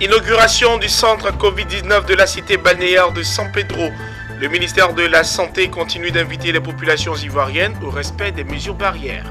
Inauguration du centre Covid-19 de la cité balnéaire de San Pedro. Le ministère de la Santé continue d'inviter les populations ivoiriennes au respect des mesures barrières.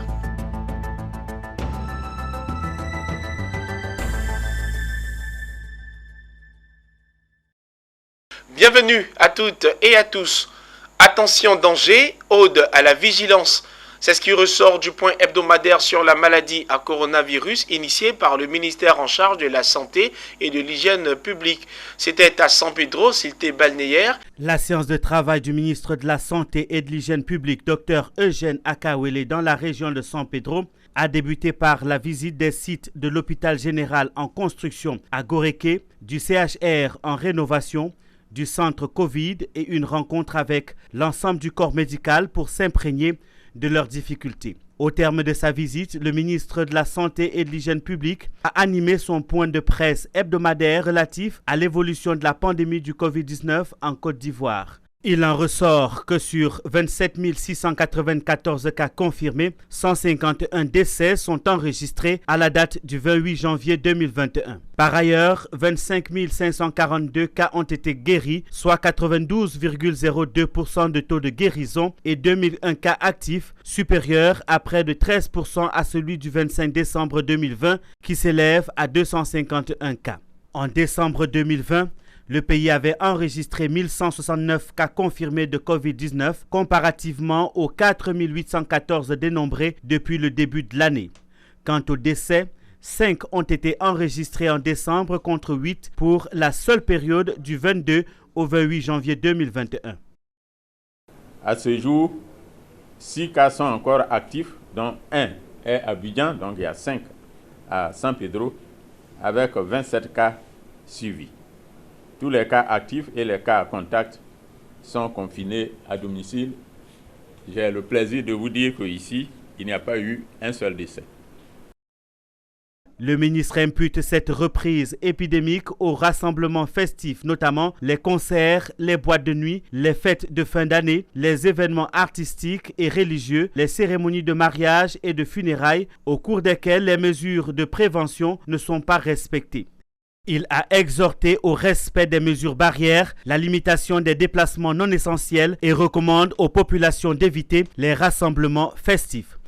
Bienvenue à toutes et à tous. Attention danger, ode à la vigilance. C'est ce qui ressort du point hebdomadaire sur la maladie à coronavirus initié par le ministère en charge de la Santé et de l'Hygiène publique. C'était à San Pedro, cité balnéaire. La séance de travail du ministre de la Santé et de l'Hygiène publique, Dr Eugène Akawele, dans la région de San Pedro, a débuté par la visite des sites de l'hôpital général en construction à Goréké, du CHR en rénovation, du centre Covid et une rencontre avec l'ensemble du corps médical pour s'imprégner de leurs difficultés. Au terme de sa visite, le ministre de la Santé et de l'Hygiène publique a animé son point de presse hebdomadaire relatif à l'évolution de la pandémie du Covid-19 en Côte d'Ivoire. Il en ressort que sur 27 694 cas confirmés, 151 décès sont enregistrés à la date du 28 janvier 2021. Par ailleurs, 25 542 cas ont été guéris, soit 92,02% de taux de guérison et 2001 cas actifs, supérieurs à près de 13% à celui du 25 décembre 2020 qui s'élève à 251 cas. En décembre 2020, le pays avait enregistré 1169 cas confirmés de Covid-19 comparativement aux 4814 dénombrés depuis le début de l'année. Quant aux décès, 5 ont été enregistrés en décembre contre 8 pour la seule période du 22 au 28 janvier 2021. À ce jour, 6 cas sont encore actifs, dont 1 est à Abidjan, donc il y a 5 à San Pedro, avec 27 cas suivis. Tous les cas actifs et les cas à contact sont confinés à domicile. J'ai le plaisir de vous dire qu'ici, il n'y a pas eu un seul décès. Le ministre impute cette reprise épidémique aux rassemblements festifs, notamment les concerts, les boîtes de nuit, les fêtes de fin d'année, les événements artistiques et religieux, les cérémonies de mariage et de funérailles, au cours desquelles les mesures de prévention ne sont pas respectées. Il a exhorté au respect des mesures barrières, la limitation des déplacements non essentiels et recommande aux populations d'éviter les rassemblements festifs.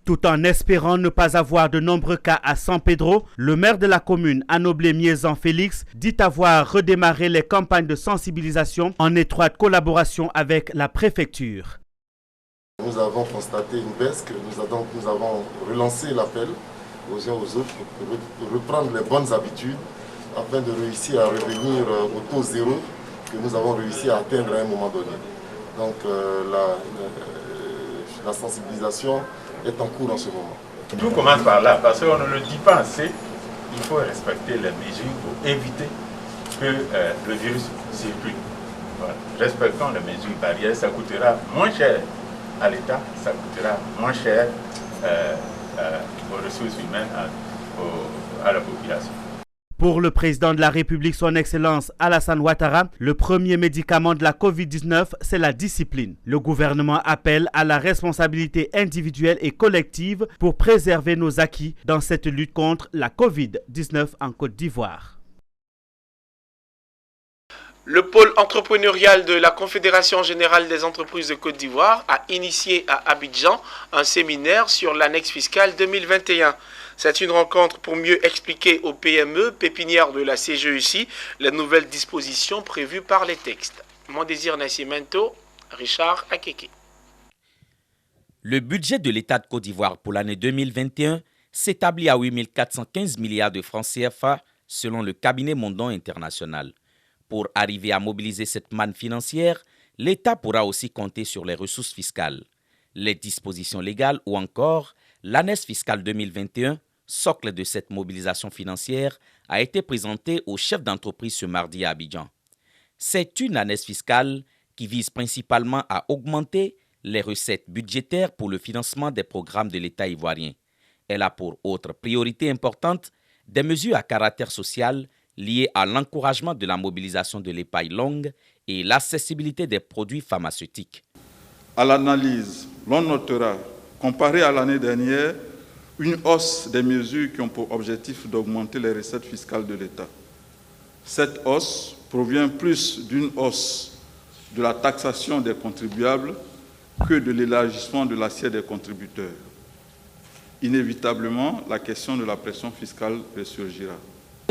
Tout en espérant ne pas avoir de nombreux cas à San Pedro, le maire de la commune, Anoblé Miezan Félix, dit avoir redémarré les campagnes de sensibilisation en étroite collaboration avec la préfecture. Nous avons constaté une baisse, que nous avons relancé l'appel aux uns aux autres pour reprendre les bonnes habitudes afin de réussir à revenir au taux zéro que nous avons réussi à atteindre à un moment donné. Donc la sensibilisation est en cours en ce moment. Tout commence par là, parce qu'on ne le dit pas assez, il faut respecter les mesures pour éviter que le virus circule. Voilà. Respectons les mesures barrières, ça coûtera moins cher à l'État, ça coûtera moins cher aux ressources humaines, à la population. Pour le président de la République, son Excellence Alassane Ouattara, le premier médicament de la Covid-19, c'est la discipline. Le gouvernement appelle à la responsabilité individuelle et collective pour préserver nos acquis dans cette lutte contre la Covid-19 en Côte d'Ivoire. Le pôle entrepreneurial de la Confédération générale des entreprises de Côte d'Ivoire a initié à Abidjan un séminaire sur l'annexe fiscale 2021. C'est une rencontre pour mieux expliquer aux PME, pépinières de la CGEC, les nouvelles dispositions prévues par les textes. Mon désir Nascimento, Richard Akeke. Le budget de l'État de Côte d'Ivoire pour l'année 2021 s'établit à 8 415 milliards de francs CFA selon le cabinet Mondon International. Pour arriver à mobiliser cette manne financière, l'État pourra aussi compter sur les ressources fiscales. Les dispositions légales ou encore l'annexe fiscale 2021, socle de cette mobilisation financière, a été présentée aux chefs d'entreprise ce mardi à Abidjan. C'est une annexe fiscale qui vise principalement à augmenter les recettes budgétaires pour le financement des programmes de l'État ivoirien. Elle a pour autre priorité importante des mesures à caractère social liées à l'encouragement de la mobilisation de l'épargne longue et l'accessibilité des produits pharmaceutiques. À l'analyse, l'on notera, comparé à l'année dernière, une hausse des mesures qui ont pour objectif d'augmenter les recettes fiscales de l'État. Cette hausse provient plus d'une hausse de la taxation des contribuables que de l'élargissement de l'assiette des contributeurs. Inévitablement, la question de la pression fiscale ressurgira.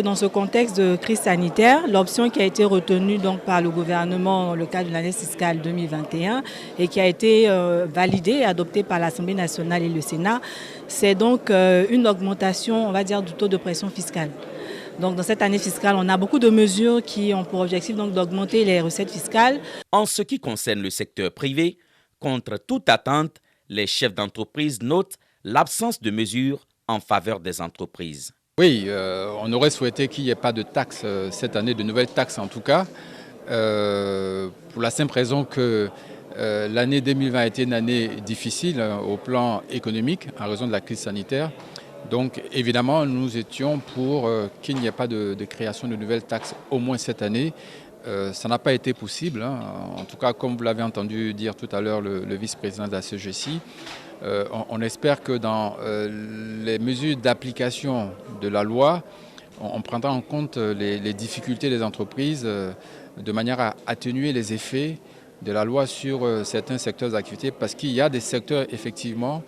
Dans ce contexte de crise sanitaire, l'option qui a été retenue donc par le gouvernement dans le cadre de l'année fiscale 2021 et qui a été validée et adoptée par l'Assemblée nationale et le Sénat, c'est donc une augmentation, on va dire, du taux de pression fiscale. Donc dans cette année fiscale, on a beaucoup de mesures qui ont pour objectif donc d'augmenter les recettes fiscales. En ce qui concerne le secteur privé, contre toute attente, les chefs d'entreprise notent l'absence de mesures en faveur des entreprises. Oui, on aurait souhaité qu'il n'y ait pas de taxes cette année, de nouvelles taxes en tout cas, pour la simple raison que l'année 2020 a été une année difficile au plan économique en raison de la crise sanitaire. Donc évidemment, nous étions pour qu'il n'y ait pas de création de nouvelles taxes au moins cette année. Ça n'a pas été possible, hein. En tout cas, comme vous l'avez entendu dire tout à l'heure le vice-président de la CGCI, on espère que dans les mesures d'application de la loi, on prendra en compte les difficultés des entreprises de manière à atténuer les effets de la loi sur certains secteurs d'activité, parce qu'il y a des secteurs effectivement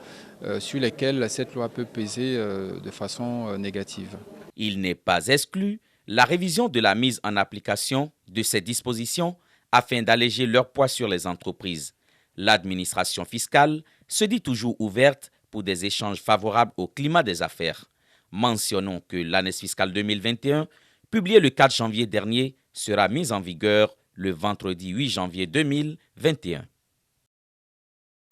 sur lesquels cette loi peut peser de façon négative. Il n'est pas exclu la révision de la mise en application de ces dispositions afin d'alléger leur poids sur les entreprises. L'administration fiscale se dit toujours ouverte pour des échanges favorables au climat des affaires. Mentionnons que l'année fiscale 2021, publiée le 4 janvier dernier, sera mise en vigueur le vendredi 8 janvier 2021.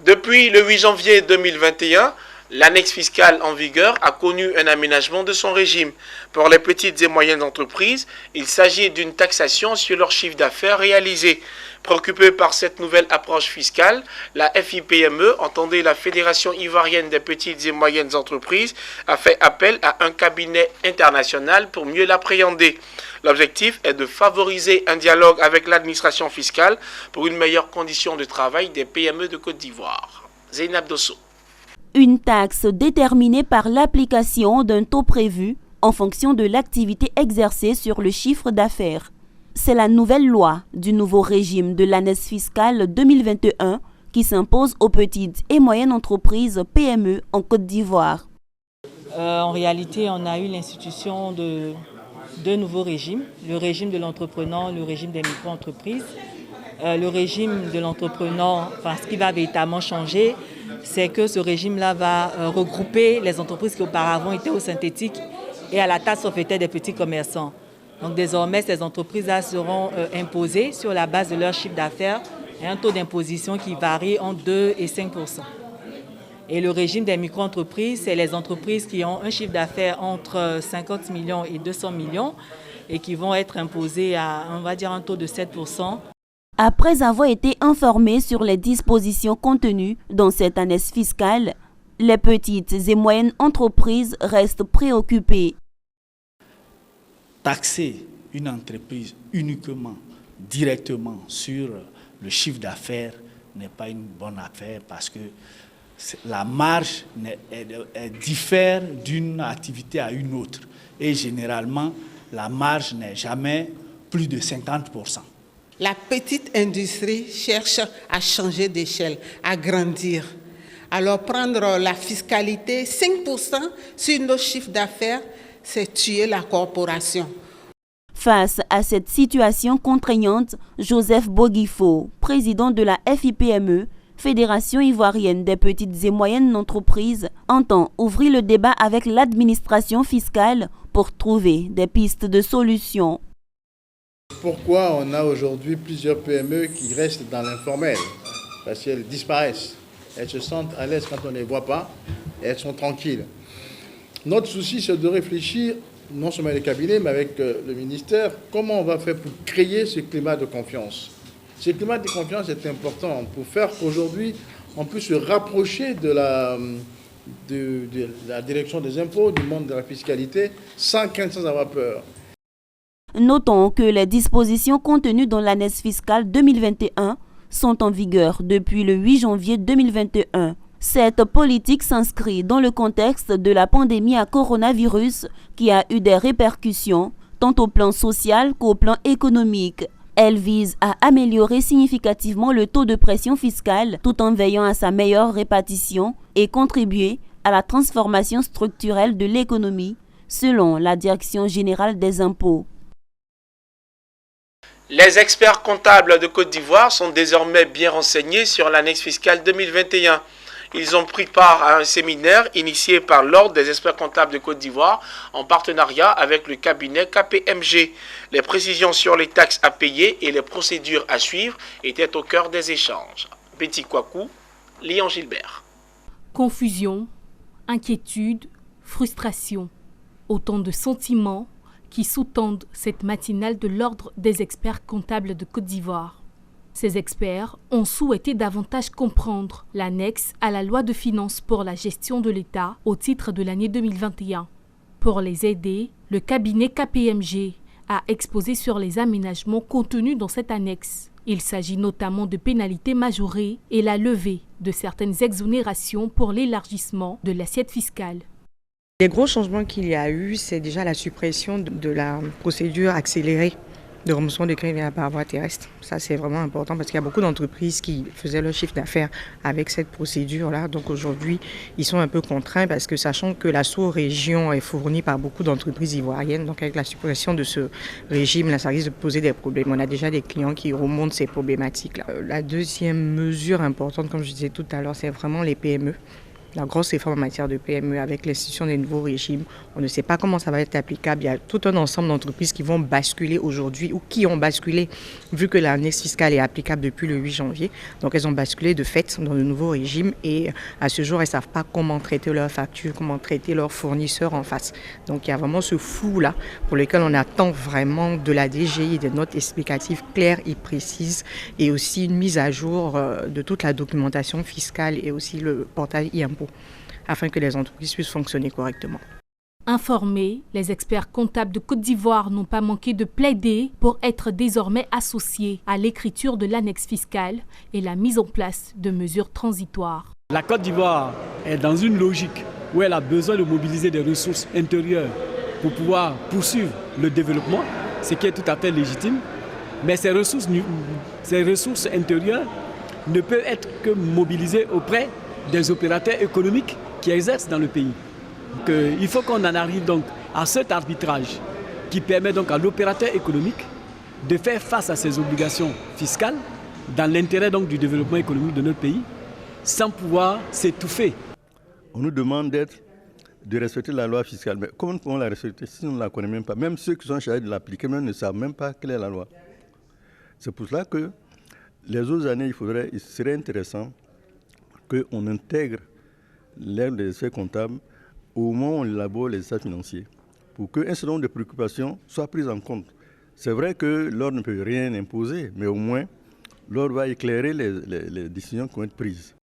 Depuis le 8 janvier 2021, l'annexe fiscale en vigueur a connu un aménagement de son régime. Pour les petites et moyennes entreprises, il s'agit d'une taxation sur leur chiffre d'affaires réalisé. Préoccupée par cette nouvelle approche fiscale, la FIPME, entendez la Fédération ivoirienne des petites et moyennes entreprises, a fait appel à un cabinet international pour mieux l'appréhender. L'objectif est de favoriser un dialogue avec l'administration fiscale pour une meilleure condition de travail des PME de Côte d'Ivoire. Zeynab Dosso. Une taxe déterminée par l'application d'un taux prévu en fonction de l'activité exercée sur le chiffre d'affaires. C'est la nouvelle loi du nouveau régime de l'année fiscale 2021 qui s'impose aux petites et moyennes entreprises PME en Côte d'Ivoire. En réalité, on a eu l'institution de deux nouveaux régimes, le régime de l'entrepreneur, le régime des micro-entreprises. Le régime de l'entrepreneur, enfin, ce qui va véritablement changer, c'est que ce régime-là va regrouper les entreprises qui auparavant étaient au synthétique et à la taxe forfaitaire des petits commerçants. Donc désormais, ces entreprises-là seront imposées sur la base de leur chiffre d'affaires et un taux d'imposition qui varie entre 2 et 5 %. Et le régime des micro-entreprises, c'est les entreprises qui ont un chiffre d'affaires entre 50 millions et 200 millions et qui vont être imposées à, on va dire, un taux de 7 %. Après avoir été informés sur les dispositions contenues dans cette annexe fiscale, les petites et moyennes entreprises restent préoccupées. Taxer une entreprise uniquement, directement sur le chiffre d'affaires n'est pas une bonne affaire parce que la marge diffère d'une activité à une autre. Et généralement, la marge n'est jamais plus de 50 %. La petite industrie cherche à changer d'échelle, à grandir. Alors prendre la fiscalité 5 % sur nos chiffres d'affaires, c'est tuer la corporation. Face à cette situation contraignante, Joseph Boguifo, président de la FIPME, Fédération ivoirienne des petites et moyennes entreprises, entend ouvrir le débat avec l'administration fiscale pour trouver des pistes de solutions. Pourquoi on a aujourd'hui plusieurs PME qui restent dans l'informel? Parce qu'elles disparaissent. Elles se sentent à l'aise quand on ne les voit pas et elles sont tranquilles. Notre souci, c'est de réfléchir, non seulement avec les cabinets, mais avec le ministère, comment on va faire pour créer ce climat de confiance. Ce climat de confiance est important pour faire qu'aujourd'hui, on puisse se rapprocher de la direction des impôts, du monde de la fiscalité, sans crainte, sans avoir peur. Notons que les dispositions contenues dans l'annexe fiscale 2021 sont en vigueur depuis le 8 janvier 2021. Cette politique s'inscrit dans le contexte de la pandémie à coronavirus qui a eu des répercussions tant au plan social qu'au plan économique. Elle vise à améliorer significativement le taux de pression fiscale tout en veillant à sa meilleure répartition et contribuer à la transformation structurelle de l'économie, selon la Direction générale des impôts. Les experts comptables de Côte d'Ivoire sont désormais bien renseignés sur l'annexe fiscale 2021. Ils ont pris part à un séminaire initié par l'Ordre des experts comptables de Côte d'Ivoire en partenariat avec le cabinet KPMG. Les précisions sur les taxes à payer et les procédures à suivre étaient au cœur des échanges. Betty Kwaku, Léon Gilbert. Confusion, inquiétude, frustration, autant de sentiments qui sous-tendent cette matinale de l'Ordre des experts comptables de Côte d'Ivoire. Ces experts ont souhaité davantage comprendre l'annexe à la loi de finances pour la gestion de l'État au titre de l'année 2021. Pour les aider, le cabinet KPMG a exposé sur les aménagements contenus dans cette annexe. Il s'agit notamment de pénalités majorées et la levée de certaines exonérations pour l'élargissement de l'assiette fiscale. Les gros changements qu'il y a eu, c'est déjà la suppression de la procédure accélérée de remboursement de crédits par voie terrestre. Ça, c'est vraiment important parce qu'il y a beaucoup d'entreprises qui faisaient leur chiffre d'affaires avec cette procédure-là. Donc aujourd'hui, ils sont un peu contraints parce que sachant que la sous-région est fournie par beaucoup d'entreprises ivoiriennes, donc avec la suppression de ce régime-là, ça risque de poser des problèmes. On a déjà des clients qui remontent ces problématiques-là. La deuxième mesure importante, comme je disais tout à l'heure, c'est vraiment les PME. La grosse réforme en matière de PME avec l'institution des nouveaux régimes. On ne sait pas comment ça va être applicable. Il y a tout un ensemble d'entreprises qui vont basculer aujourd'hui ou qui ont basculé vu que l'annexe fiscale est applicable depuis le 8 janvier. Donc elles ont basculé de fait dans le nouveau régime et à ce jour, elles ne savent pas comment traiter leurs factures, comment traiter leurs fournisseurs en face. Donc il y a vraiment ce flou-là pour lequel on attend vraiment de la DGI des notes explicatives claires et précises et aussi une mise à jour de toute la documentation fiscale et aussi le portail e-impôt, afin que les entreprises puissent fonctionner correctement. Informés, les experts comptables de Côte d'Ivoire n'ont pas manqué de plaider pour être désormais associés à l'écriture de l'annexe fiscale et la mise en place de mesures transitoires. La Côte d'Ivoire est dans une logique où elle a besoin de mobiliser des ressources intérieures pour pouvoir poursuivre le développement, ce qui est tout à fait légitime. Mais ces ressources intérieures ne peuvent être que mobilisées auprès des opérateurs économiques qui exercent dans le pays. Donc, il faut qu'on en arrive donc à cet arbitrage qui permet donc à l'opérateur économique de faire face à ses obligations fiscales dans l'intérêt donc du développement économique de notre pays sans pouvoir s'étouffer. On nous demande de respecter la loi fiscale, mais comment pouvons la respecter si on ne la connaît même pas? Même ceux qui sont chargés de l'appliquer ne savent même pas quelle est la loi. C'est pour cela que les autres années, il serait intéressant qu'on intègre l'ordre des experts comptables au moment où on élabore les états financiers, pour qu'un certain nombre de préoccupations soient prises en compte. C'est vrai que l'ordre ne peut rien imposer, mais au moins, l'ordre va éclairer les décisions qui vont être prises.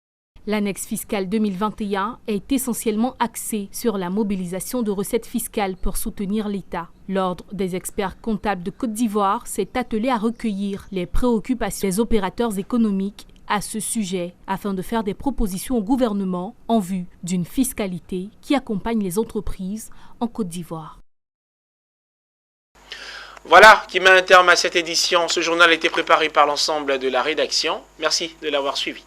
L'annexe fiscale 2021 est essentiellement axée sur la mobilisation de recettes fiscales pour soutenir l'État. L'Ordre des experts comptables de Côte d'Ivoire s'est attelé à recueillir les préoccupations des opérateurs économiques à ce sujet afin de faire des propositions au gouvernement en vue d'une fiscalité qui accompagne les entreprises en Côte d'Ivoire. Voilà qui met un terme à cette édition. Ce journal a été préparé par l'ensemble de la rédaction. Merci de l'avoir suivi.